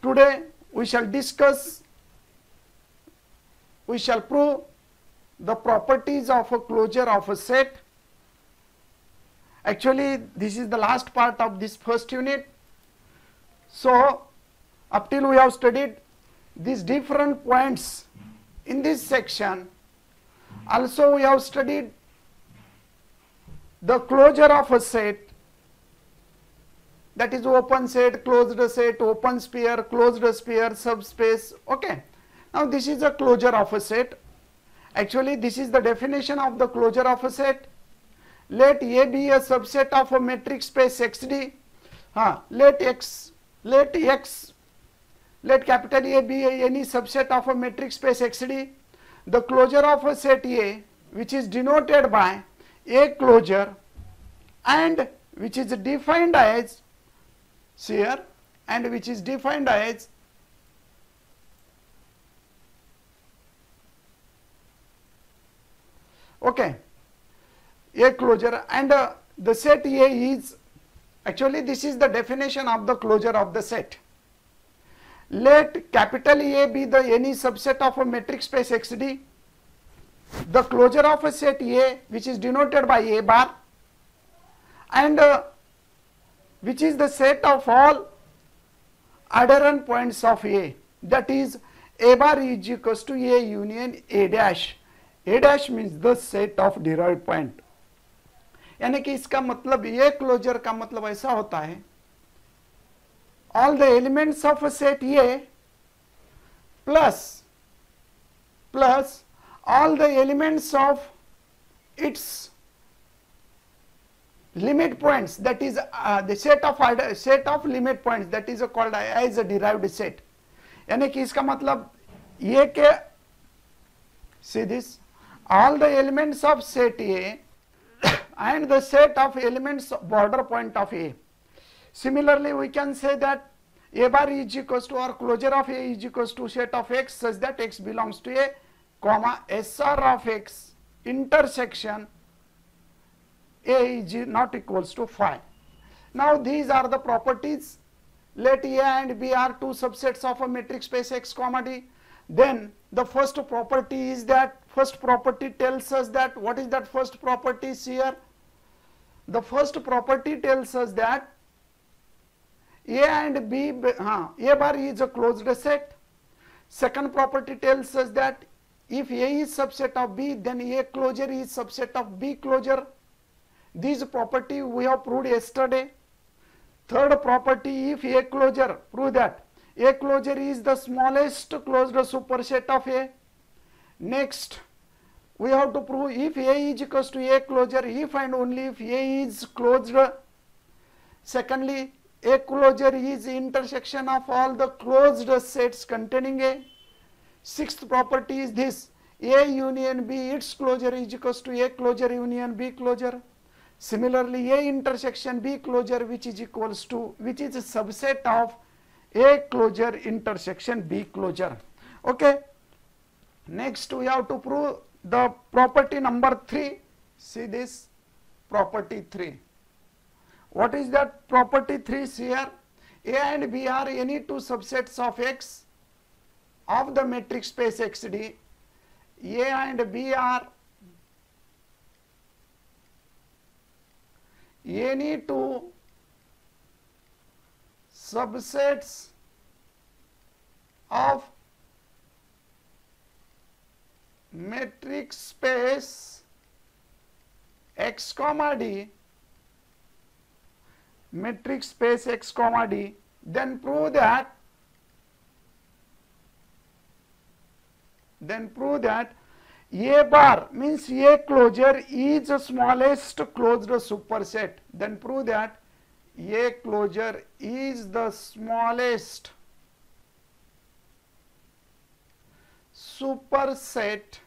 Today we shall discuss, we shall prove the properties of a closure of a set. Actually, this is the last part of this first unit. So, up till we have studied these different points in this section. Also, we have studied the closure of a set, that is open set, closed set, open sphere, closed sphere, subspace. Okay. Now, this is a closure of a set. Actually, this is the definition of the closure of a set. Let A be a subset of a metric space XD. Let capital A be any subset of a metric space XD. The closure of a set A, which is denoted by A closure and which is defined as here, and which is defined as okay, A closure, and the set A is, actually this is the definition of the closure of the set. Let capital A be the any subset of a metric space XD. The closure of a set A, which is denoted by A bar, and which is the set of all adherent points of A, that is A bar is equals to A union A dash. A dash means the set of derived point. यानी कि इसका मतलब ये closure का मतलब ऐसा होता है, all the elements of a set A plus all the elements of its limit points, that is the set of limit points, that is called as a derived set. यानी कि इसका मतलब ये के, see this, all the elements of set A and the set of elements border point of A. Similarly, we can say that A bar is equals to, or closure of A is equals to set of X such that X belongs to A, comma SR of X intersection A is not equals to phi. Now, these are the properties. Let A and B are two subsets of a metric space X comma D. Then the first property is that, first property tells us that, what is that first property here? The first property tells us that A and B, A bar is a closed set. Second property tells us that if A is subset of B, then A closure is subset of B closure. This property we have proved yesterday. Third property, if A closure, prove that A closure is the smallest closed superset of A. Next, we have to prove if A is equals to A closure, if and only if A is closed. Secondly, A closure is intersection of all the closed sets containing A. Sixth property is this, A union B, its closure is equals to A closure union B closure. Similarly, A intersection B closure, which is equals to, which is a subset of A closure intersection B closure. Okay. Next, we have to prove the property number 3. See this, property 3. What is that property 3 here? A and B are any two subsets of X of the metric space XD. A and B are any two subsets of metric space X comma D, metric space X comma D, then prove that A bar means A closure is the smallest closed superset. Then prove that A closure is the smallest superset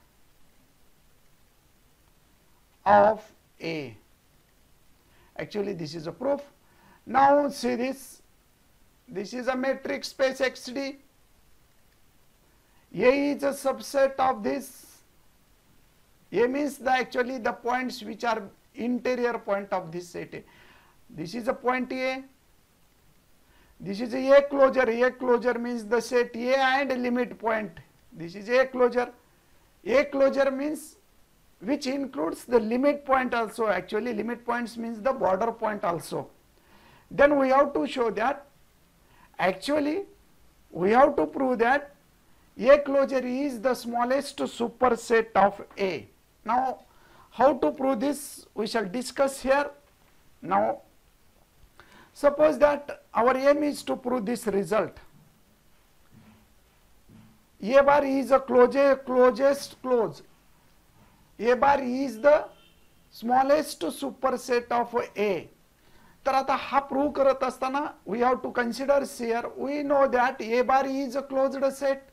of A. Actually, this is a proof. Now, see this. This is a metric space XD. A is a subset of this. A means actually the points which are interior point of this set A. This is a point A. This is A closure. A closure means the set A and limit point. This is A closure. A closure means which includes the limit point also. Actually, limit points means the border point also. Then we have to show that actually we have to prove that A closure is the smallest superset of A. Now, how to prove this we shall discuss here. Now, suppose that our aim is to prove this result. A bar is a closest close. A bar is the smallest superset of A. तर आता हा prove करत असताना we have to consider here, we know that A bar is a closed set.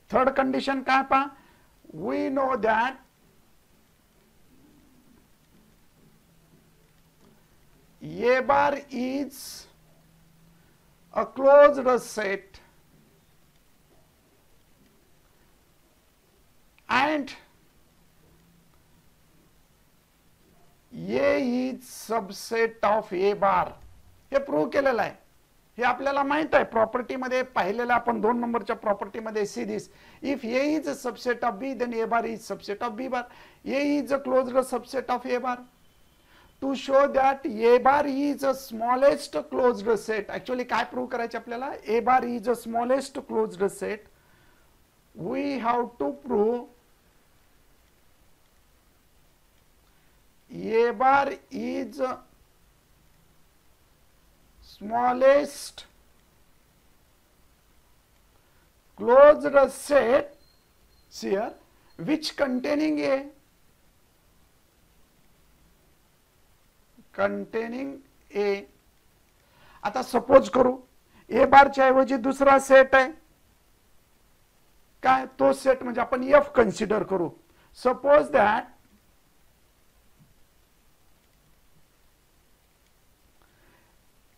Third condition काय पहा, we know that A bar is a closed set and A is subset of A bar. हे prove केलेलं आहे. हे आपल्याला माहित आहे, property मध्ये पाहिलेलं आपण 2 नंबरच्या प्रॉपर्टी मध्ये. See this, if A is a subset of B then A bar is subset of B bar. A is a closed subset of A bar. To show that A bar is a smallest closed set, actually काय prove करायचे आपल्याला, A bar is a smallest closed set, we have to prove A bar is smallest closed set here which containing A, आता suppose करू A बारच्या ऐवजी दुसरा set आहे काय, तो सेट म्हणजे आपण F कन्सिडर करू. Suppose that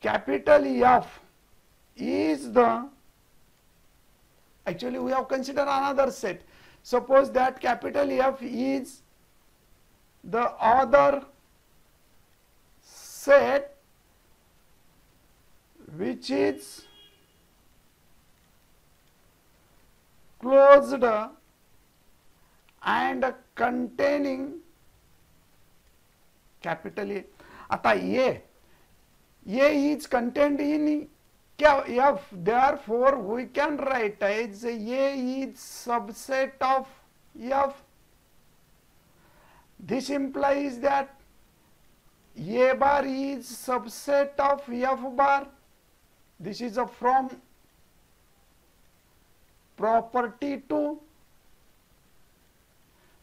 capital F is the, actually we have considered another set. Suppose that capital F is the other set which is closed and containing capital A. आता A is contained in F, therefore we can write as A is subset of F. This implies that A bar is subset of F bar. This is from property 2.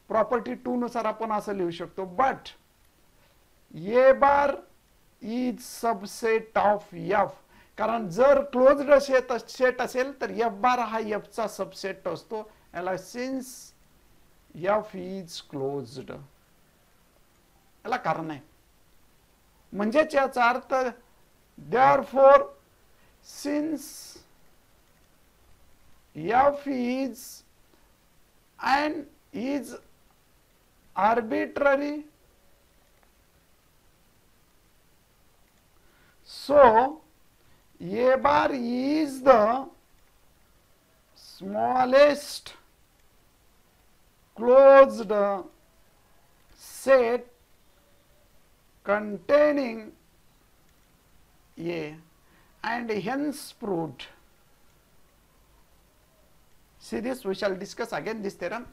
Property 2 नुसार आपण असं लिहू शकतो, but A bar is subset of F. कारण जर closed set असेल तर F बार हा F चा सबसेट असतो. याला सिन्स F is closed, याला कारण आहे. म्हणजेच याचा अर्थ therefore since F is and is arbitrary, so A bar is the smallest closed set containing A and hence proved. See this, we shall discuss again this theorem.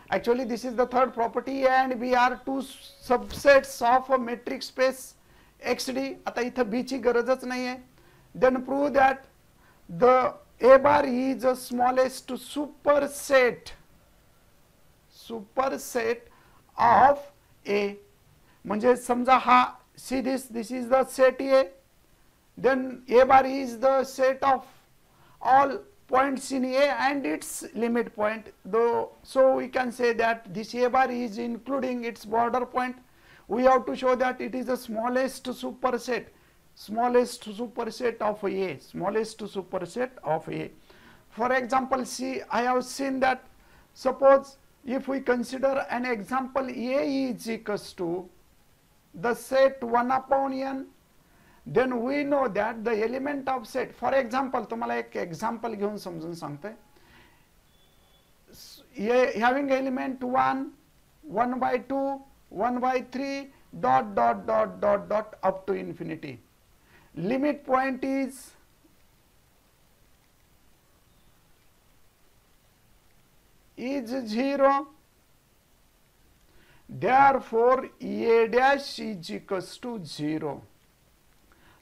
Actually this is the third property. A and B are two subsets of a metric space XD. आता इथं B ची गरजच नाही आहे. Then prove that the A bar is the smallest superset of A. म्हणजे समजा हा, see this is the set A, then A bar is the set of all points in A and its limit point, though, so we can say that this A bar is including its border point. We have to show that it is the smallest superset of A, smallest superset of A. For example, see, I have seen that suppose if we consider an example, A is equals to the set 1 upon n then we know that the element of set, for example, तुम्हाला एक example घेऊन समजून सांगतोय. Having element 1, 1 by 2, 1 by 3, dot dot dot dot dot up to infinity. Limit point is zero. Therefore A dash is equals to 0.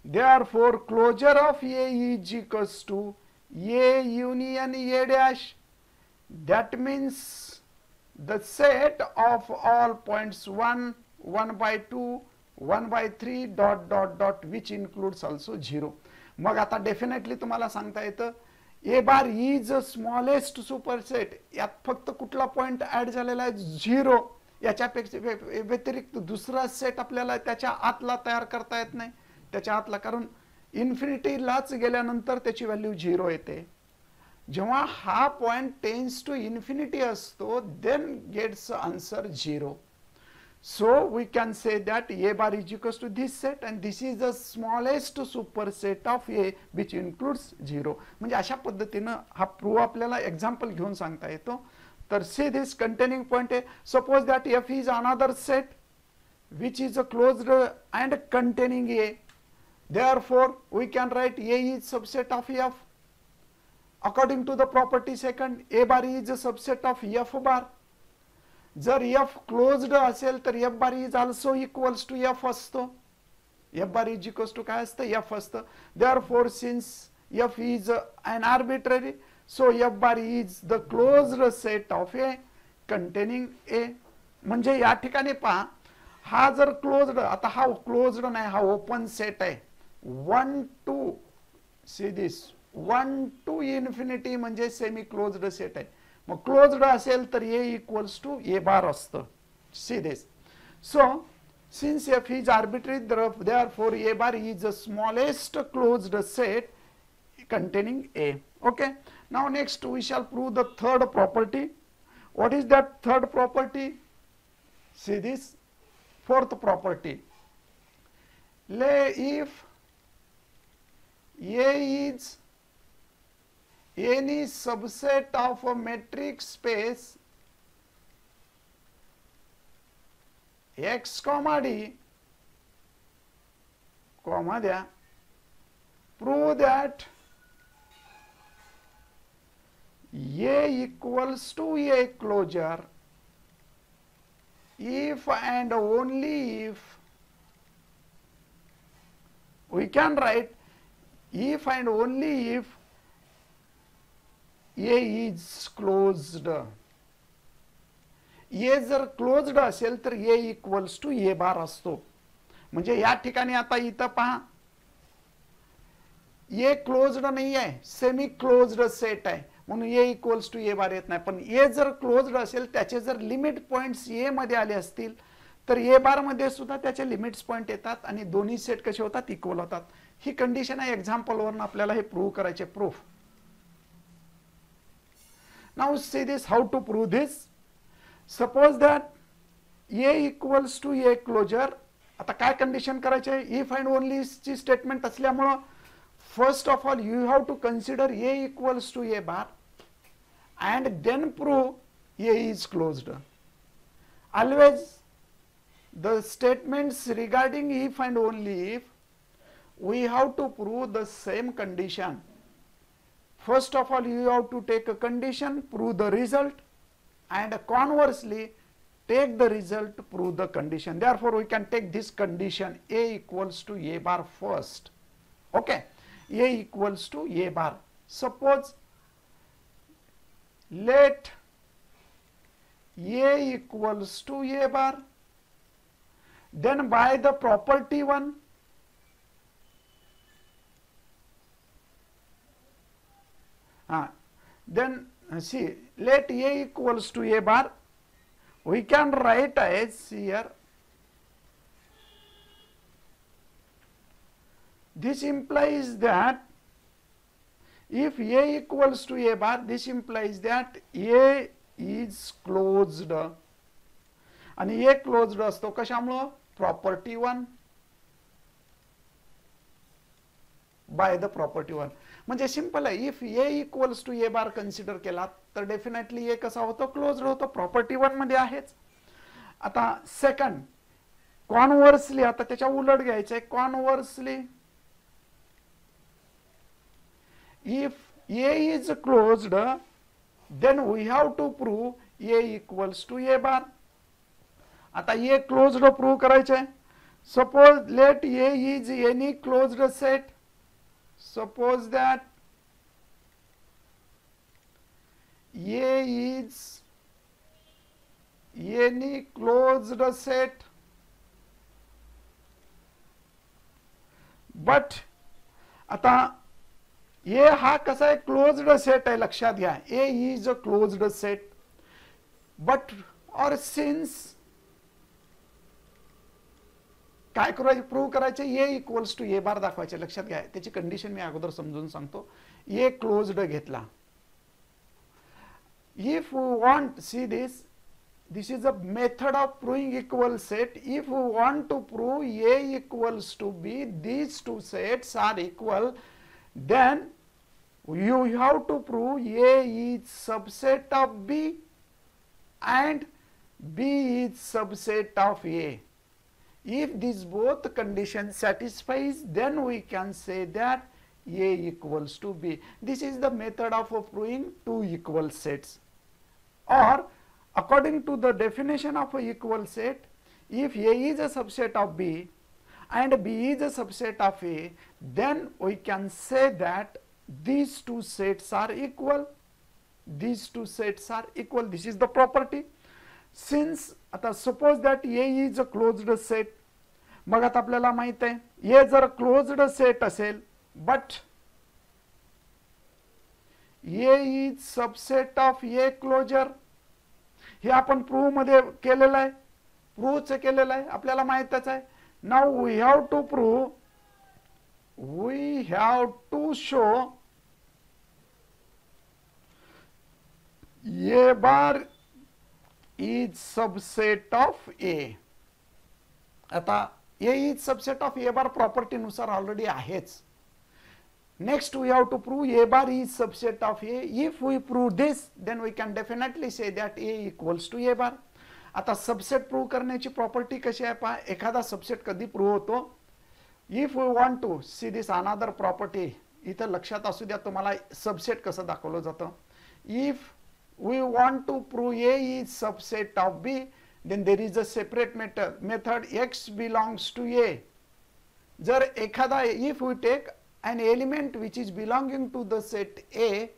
Therefore closure of A is equals to A union A dash. That means the set of all points 1, 1 by 2, 1 by 3 dot dot dot which includes also 0. मग आता definitely तुम्हाला सांगता येतं ए bar is smallest superset. यात फक्त कुठला point add झालेला आहे 0. याच्यापेक्षा व्यतिरिक्त दुसरा सेट आपल्याला त्याच्या आतला तयार करता येत नाही. त्याच्या आतला कारण इन्फिनिटीलाच गेल्यानंतर त्याची व्हॅल्यू 0 येते. जेव्हा हा पॉइंट टेन्स टू इन्फिनिटी असतो then gets answer 0. So we can say that A bar is equals to this set and this is the smallest superset of A which includes 0. म्हणजे अशा पद्धतीने हा प्रूव्ह आपल्याला example घेऊन सांगता येतो. तर see this containing point A. Suppose that F is another set which is a closed and containing A. Therefore we can write A is subset of F. According to the property second, A bar is a subset of F bar. जर F closed असेल तर F bar is also equals to F असतो. F bar is equals to काय असतं F असतं. Therefore since F is an arbitrary, so F bar is the closed set of A containing A. म्हणजे या ठिकाणी पहा हा जर क्लोज्ड, आता हा क्लोज्ड नाही हा ओपन सेट आहे. 1 to see this 1 to infinity म्हणजे सेमी क्लोज्ड सेट आहे. मग क्लोज्ड असेल तर A इक्वल्स टू A बार असतं. See this. So since F is arbitrary, therefore A bar is the smallest closed set containing A. Okay. Now next we shall prove the third property. What is that third property? See this fourth property. If A is any subset of a metric space X comma D comma there, prove that A equals to A closure if and only if we can write if and only if A is closed. A जर closed असेल तर A equals to A बार असतो. म्हणजे या ठिकाणी आता इथं पहा A क्लोज्ड नाही आहे, सेमी क्लोज्ड सेट आहे म्हणून A इक्वल्स टू A बार येत नाही. पण A जर क्लोज्ड असेल त्याचे जर लिमिट पॉइंट्स A मध्ये आले असतील तर A बार मध्ये सुद्धा त्याचे लिमिट्स पॉइंट येतात आणि दोन्ही सेट कसे होतात इक्वल होतात. ही कंडिशन आहे. एक्झाम्पल वरून आपल्याला हे प्रूव्ह करायचे. Proof. Now see this, how to prove this. Suppose that A equals to A closure. आता काय कंडिशन करायचे, if and only ची स्टेटमेंट असल्यामुळे first of all you have to consider A equals to A bar and then prove A is closed. Always the statements regarding if and only if we have to prove the same condition. First of all, you have to take a condition, prove the result, and conversely, take the result, prove the condition. Therefore, we can take this condition A equals to A bar first. Okay, A equals to A bar. Suppose let A equals to A bar, then by the property 1, then see, let A equals to A bar, we can write as here, this implies that if A equals to A bar, this implies that A is closed. आणि A closed असतो कशामुळे, property 1. By the property one. म्हणजे simple आहे. If A equals to A bar consider केला तर definitely ए कसा होतो, closed होतो, प्रॉपर्टी वन मध्ये आहेच. आता सेकंड कॉन्व्हर्सली, आता त्याच्या उलट घ्यायचंय. Conversely if A is closed then we have to prove A equals to A bar. आता ए क्लोज्ड प्रूव्ह करायचे. Suppose let A is any closed set. Suppose that A is any closed set, but आता A हा कसा आहे, closed set आहे, लक्षात घ्या. A is a closed set, but or since काय करायचे, प्रूव्ह करायचे, A इक्वल्स टू ए बार दाखवायचे. लक्षात घ्या, त्याची कंडिशन मी अगोदर समजून सांगतो. A क्लोज्ड घेतला. If we want, see this is a method of proving equal set. If we want to prove A equals to B, these two sets are equal, then you have to prove A is subset of B and B is subset of A. If these both conditions satisfies, then we can say that A equals to B. This is the method of proving two equal sets. Or according to the definition of a equal set, if A is a subset of B and B is a subset of A, then we can say that these two sets are equal. These two sets are equal. This is the property. Since आता suppose that A is a closed set, मग आता आपल्याला माहित आहे A जर closed set असेल, but A is subset of A closure. हे आपण prove मध्ये केलेलं आहे, प्रूव्हच केलेलं आहे, आपल्याला माहितच आहे. Now we have to prove, we have to show A bar is subset of A. आता A is subset of A bar property नुसार ऑलरेडी आहेच. Next we have to prove A bar is subset of A. If we prove this, then we can definitely say that A equals to A bar. आता subset prove करण्याची property कशी आहे पहा. एखादा subset कधी prove होतो, if we want to see this another property. इथं लक्षात असू द्या तुम्हाला सबसेट कसं दाखवलं जातं. If we want to prove A is subset of B, then there is a separate method X belongs to A. जर एखादा, if we take an element which is belonging to the set A,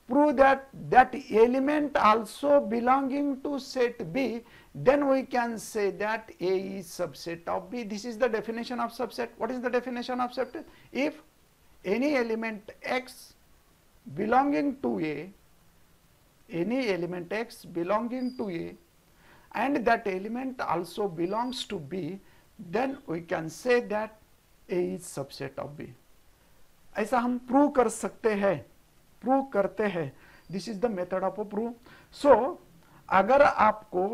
prove that that element also belonging to set B, then we can say that A is subset of B. This is the definition of subset. What is the definition of subset? If any element X belonging to A, any element X belonging to A, and that element also belongs to B, then we can say that A is subset of B. ऐसा हम prove कर सकते हैं, prove करते हैं. This is the method of prove. So अगर आपको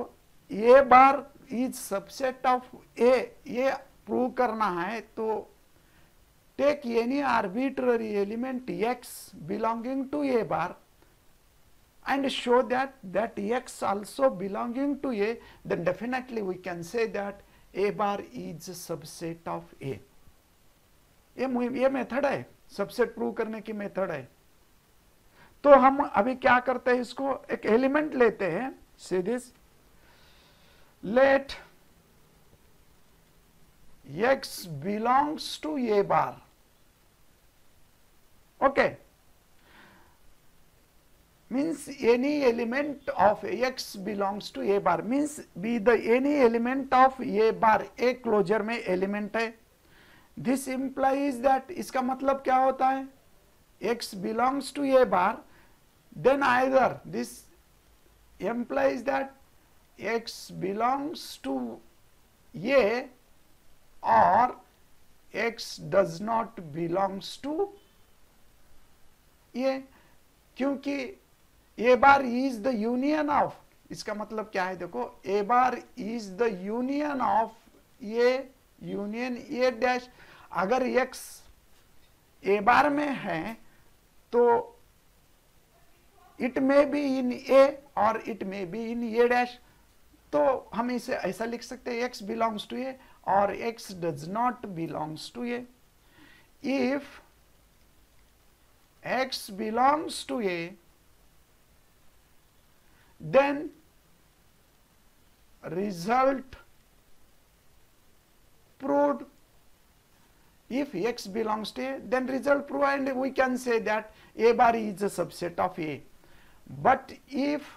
A bar is subset of A ये प्रूव करना है, तो take any arbitrary element X belonging to A bar and show that X also belonging to A, then definitely we can say that A bar is subset of A. ये method है, subset prove करने की method है. तो हम अभी क्या करते हैं, इसको एक एलिमेंट लेते हैं. See this, let X belongs to A bar. Okay, means any element of X belongs to A bar, means be the any element of A bar, A closure में एलिमेंट है. दिस इंप्लाइज दैट, इसका मतलब क्या होता है, X belongs to A bar, then either this implies that X belongs to A or X does not belongs to A. क्योंकि A bar is the union of, इसका मतलब क्या है, देखो A bar is the union of A union A dash. अगर X ए बार में है तो इट मे बी इन ए और it may be in A dash, तो हम इसे ऐसा लिख सकते हैं x बिलोंग्स टू ए और x does not belongs to A. If x belongs to A, then result proved. If x belongs to A, then result proved, and we can say that A bar is a subset of A. But if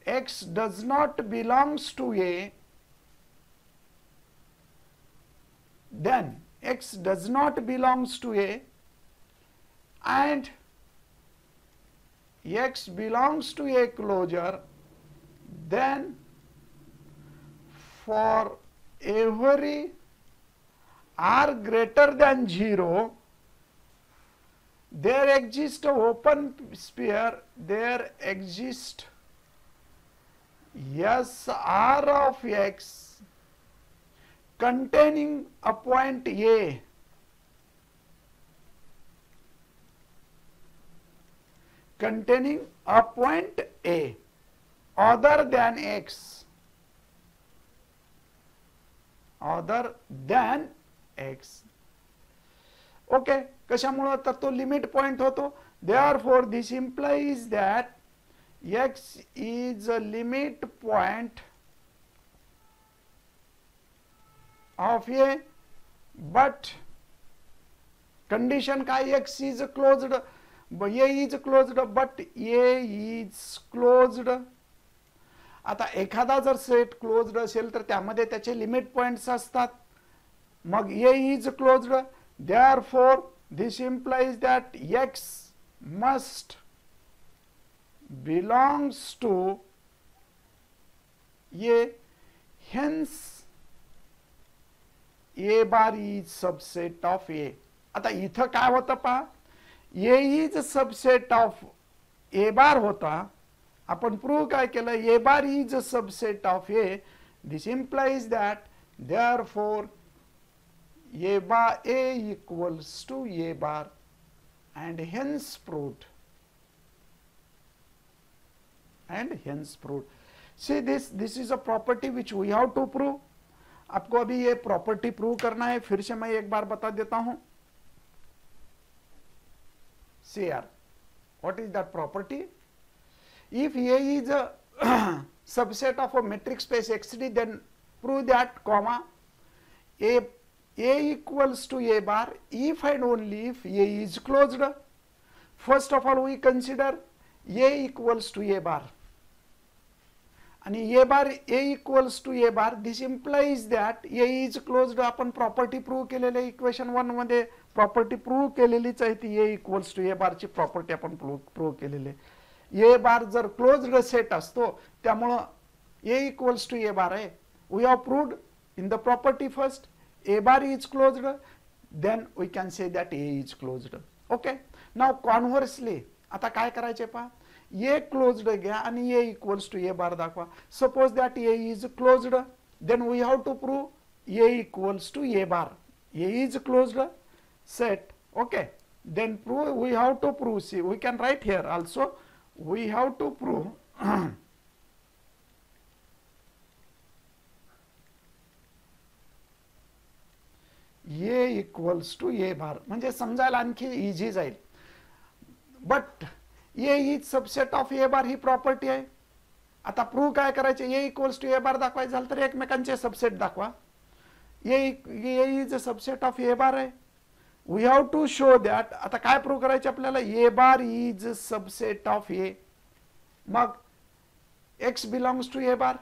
x does not belongs to A, then x does not belongs to A and x belongs to a closure, then for every r greater than 0 there exists a open sphere, there exists SR of x containing a point A containing a point A other than x, other than x. Okay, कशामुळे तर तो limit point होतो. Therefore this implies that x is a limit point of A, but condition काय, x is closed, A is closed, but A is closed. आता एखादा जर set closed असेल तर त्यामध्ये त्याचे लिमिट पॉइंट्स असतात, मग A is closed. Therefore this implies that x must belongs to A, hence A bar is subset of A. आता इथं काय होतं पहा, A is subset of A bar होता, आपण प्रूव्ह काय केलं, A bar is a subset of A. This implies that therefore A bar A equals to A bar and hence proved. And hence proved. See this is a property which we have to prove. आपको अभी ये property prove करना है, फिर से मैं एक बार बता देता हूं. See here, what is that property? If A is a subset of a metric space XD, then prove that, comma, A equals to A bar if and only if A is closed. First of all we consider A equals to A bar. आणि A bar A equals to A bar, this implies that A is closed. आपण property prove केलेले equation 1 मध्ये property prove केलेलीच आहे ती A equals to A bar ची property आपण prove केलेली आहे. A bar जर क्लोज्ड सेट असतो त्यामुळे A equals to A bar आहे. We have proved in the property first A bar is closed, then we can say that A is closed. Okay, now conversely आता काय करायचे पहा, A closed घ्या आणि A equals to A bar दाखवा. Suppose that A is closed, then we have to prove A equals to A bar. A is closed set. Okay, then prove, we have to prove, see we can write here also, we have to prove A equals to A bar, म्हणजे समजायला आणखी easy जाईल. But A is subset of A bar he property आहे. आता prove काय करायचे, A equals to A bar दाखवायचं झालं तर एकमेकांचे सबसेट दाखवा. A is a subset of A bar आहे. We have to show that. आता काय प्रूव्ह करायचे आपल्याला, A bar is a subset of A. Mug x belongs to A bar.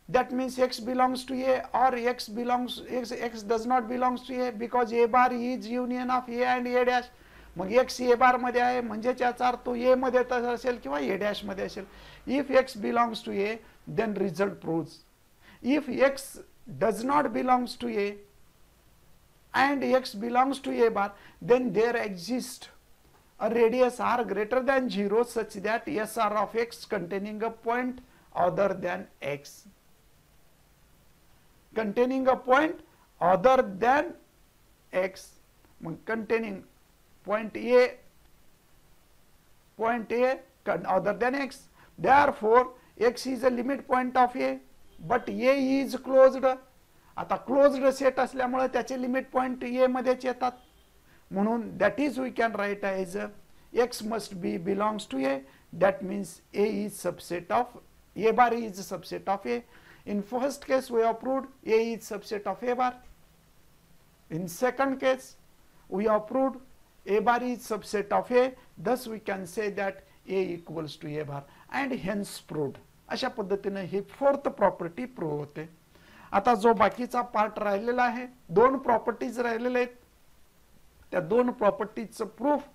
That means x belongs to A or x does not belongs to A because A bar is union of A and A dash. Mug x A bar मध्ये आहे म्हणजे याचा अर्थ A मध्ये असेल किंवा A dash मध्ये असेल. If x belongs to A, then result proves. If x does not belongs to A and x belongs to A bar, then there exists a radius r greater than 0 such that SR of x containing a point other than x. Containing a point other than x, containing point A other than x. Therefore x is a limit point of A, but A is closed. आता closed set असल्यामुळे त्याचे limit point A मध्येच येतात, म्हणून that is we can write as x must be belongs to A. That means A is subset of A bar is subset of A. In first case we have proved A is subset of A bar. In second case we have proved A bar is subset of A. Thus we can say that A equals to A bar and hence proved. अशा पद्धतीने ही fourth property prove होते. आता जो बाकीचा part राहिलेला आहे, दोन properties राहिलेले आहेत, त्या दोन प्रॉपर्टीजचं प्रूफ